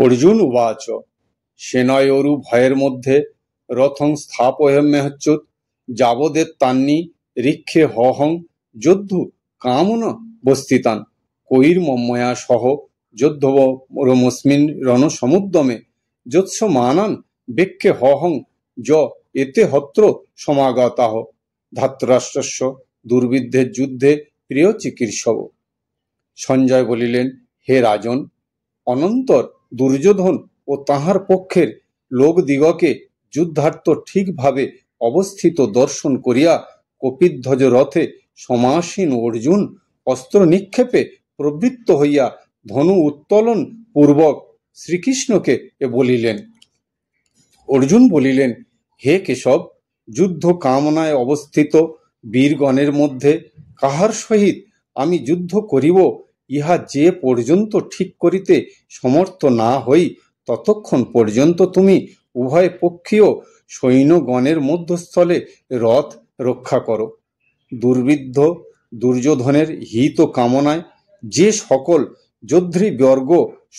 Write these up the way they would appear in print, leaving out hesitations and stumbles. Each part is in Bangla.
অর্জুন উবাচ সেনয়োরু ভয়ের মধ্যে রথং স্থাপয়ম্যচ্যুত যাবদেত্তান্নি ঋক্ষে হহং যোদ্ধু কামনা বস্থিতান কৈর্মময়া সহ যোদ্ধবরমস্মিন রণসমুদ্যমে যোৎসমানান বেক্ষে হহং য এতে হত্র সমাগতাহ ধাতরাষ্ট্রস্য দুর্বিদ্ধের যুদ্ধে প্রিয় চিকিৎসব। সঞ্জয় বলিলেন, হে রাজন, অনন্তর দুর্যোধন ও তাহার পক্ষের লোকদিগকে যুদ্ধার্থ ঠিকভাবে অবস্থিত দর্শন করিয়া কপিধ্বজ রথে সমাসীন অর্জুন অস্ত্র নিক্ষেপে প্রবৃত্ত হইয়া ধনু উত্তোলন পূর্বক শ্রীকৃষ্ণকে বলিলেন। অর্জুন বলিলেন, হে কেশব, যুদ্ধ কামনায় অবস্থিত বীরগণের মধ্যে কাহার সহিত আমি যুদ্ধ করিব, ইহা যে পর্যন্ত ঠিক করিতে সমর্থ না হই, ততক্ষণ পর্যন্ত তুমি উভয় পক্ষীয় সৈন্যগণের মধ্যস্থলে রথ রক্ষা করো। দুর্বিদ্ধ দুর্যোধনের হিত কামনায় যে সকল যোদ্ধৃবর্গ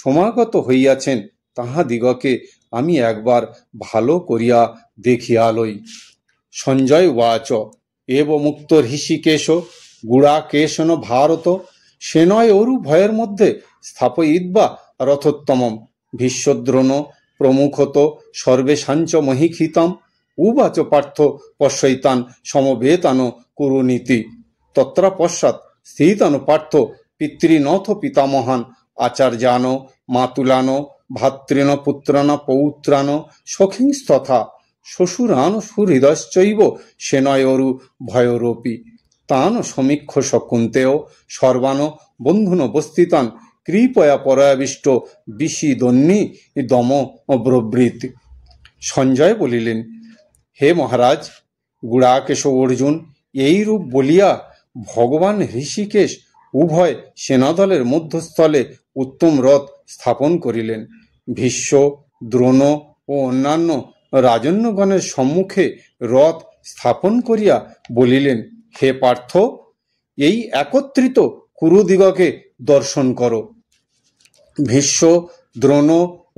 সমাগত হইয়াছেন, তাহাদিগকে আমি একবার ভালো করিয়া দেখিয়া লই। সঞ্জয় উবাচ এব মুক্ত ঋষিকেশ গুড়াকেশন ভারত সেনয়োরু ভয়ের মধ্যে স্থাপয়িত্বা রথোত্তমম ভীষ্মদ্রোণ প্রমুখত সর্বেশাঞ্চ মহিক্ষিতাম উবাচ পার্থ পশ্যৈতান সমবেতান কুরুনীতি তত্রা পশ্চাৎ স্থিতান পার্থ পিতৃনথ পিতামহান আচার্যান মাতুলান ভাতৃন পুত্রান পৌত্রান সখিংস্তথা শ্বশুরান সুহৃদশ্চৈব সেনয়োরু ভয়রূপী তান সমীক্ষ শকুন্তেয় সর্বান বন্ধুন বস্থিতান কৃপয়া পরাবিষ্ট বিষিদন্যী দম ব্রবৃত। সঞ্জয় বলিলেন, হে মহারাজ, গুড়াকেশ অর্জুন এইরূপ বলিয়া ভগবান ঋষিকেশ উভয় সেনাদলের মধ্যস্থলে উত্তম রথ স্থাপন করিলেন। ভীষ্ম, দ্রোণ ও অন্যান্য রাজন্যগণের সম্মুখে রথ স্থাপন করিয়া বলিলেন, হে পার্থ, এই একত্রিত কুরুদিগকে দর্শন করো। ভীষ্ম, দ্রোণ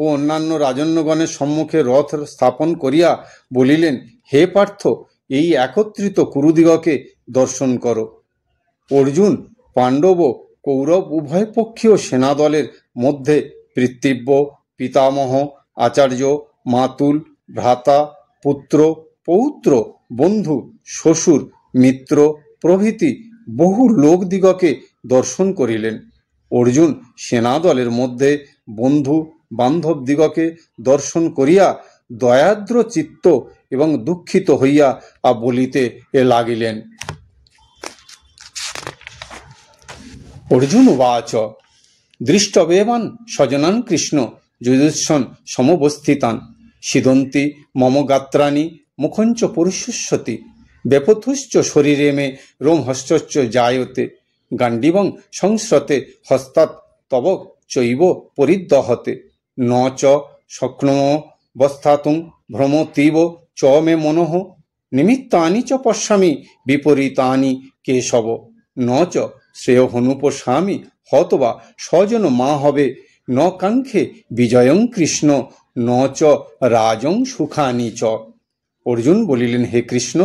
ও অন্যান্য রাজন্যগণের সম্মুখে রথ স্থাপন করিয়া বলিলেন, হে পার্থ, এই একত্রিত কুরুদিগকে দর্শন করো। অর্জুন পাণ্ডব কৌরব উভয় পক্ষীয় সেনাদলের মধ্যে পিতৃব্য, পিতামহ, আচার্য, মাতুল, ভ্রাতা, পুত্র, পৌত্র, বন্ধু, শ্বশুর, মিত্র প্রভৃতি বহু লোকদিগকে দর্শন করিলেন। অর্জুন সেনাদলের মধ্যে বন্ধু বান্ধবদিগকে দর্শন করিয়া দয়াদ্র চিত্ত এবং দুঃখিত হইয়া বলিতে লাগিলেন। অর্জুন উবাচ দৃষ্টবেবান স্বজনান কৃষ্ণ যুযুৎসন সমবস্থিতান সিদন্তি মম গাত্রাণি মুখঞ্চ পুরুষস্যতি বেপথুশ্চ শরীরে মে রোমহস্যশ্চ জায়তে গান্ডিবং সংস্রতে হস্তাৎ তব চৈব পরিদহতে ন চ শক্নুমবস্থাতুং ভ্রমতীব চ মে মনঃ নিমিত্তানি চ পশ্যামি বিপরীতানি কেশব ন চ শ্রেয়হনুপশ্যামি হতবা স্বজন মা হবে ন কাঙ্ক্ষে বিজয়ং কৃষ্ণ ন চ রাজং সুখানি চ। অর্জুন বলিলেন, হে কৃষ্ণ,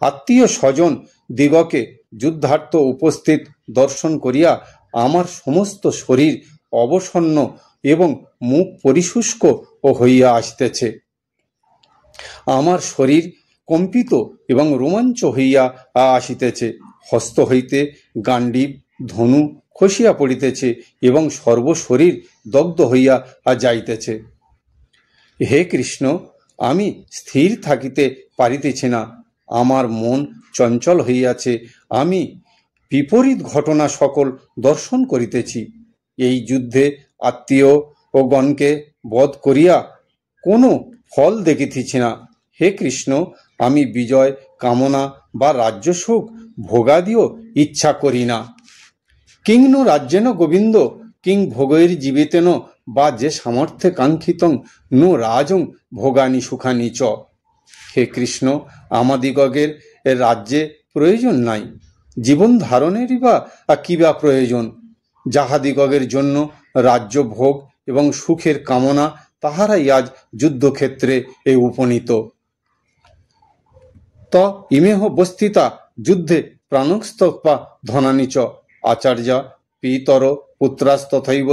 আত্মীয় স্বজন দিগকে যুদ্ধার্থ উপস্থিত দর্শন করিয়া আমার সমস্ত শরীর অবসন্ন এবং মুখ পরিশুষ্ক হইয়া আসিতেছে। আমার শরীর কম্পিত এবং রোমাঞ্চ হইয়া আসিতেছে। হস্ত হইতে গান্ডীব ধনু খসিয়া পড়িতেছে এবং সর্বশরীর দগ্ধ হইয়া যাইতেছে। হে কৃষ্ণ, আমি স্থির থাকিতে পারিতেছি না, আমার মন চঞ্চল হইয়াছে, আমি বিপরীত ঘটনা সকল দর্শন করিতেছি। এই যুদ্ধে আত্মীয় ও গণকে বধ করিয়া কোনো ফল দেখিতেছি না। হে কৃষ্ণ, আমি বিজয় কামনা বা রাজ্যসুখ ভোগাদিও ইচ্ছা করি না। কিং নো রাজ্যেন গোবিন্দ কিং ভোগৈর জীবিতেন বা যে সামর্থ্যে কাঙ্ক্ষিতং নো রাজং ভোগানি সুখানি চ। হে কৃষ্ণ, আমাদিগের রাজ্যে প্রয়োজন নাই, জীবন ধারণেরই বা কি বা প্রয়োজন? যাহাদিগের জন্য রাজ্য ভোগ এবং সুখের কামনা তাহারাই আজ যুদ্ধক্ষেত্রে এ উপনীত। ত ইমেহ বস্থিতা যুদ্ধে প্রাণস্তপা ধনানি চ আচার্যা পিতর পুত্রাস্তথৈব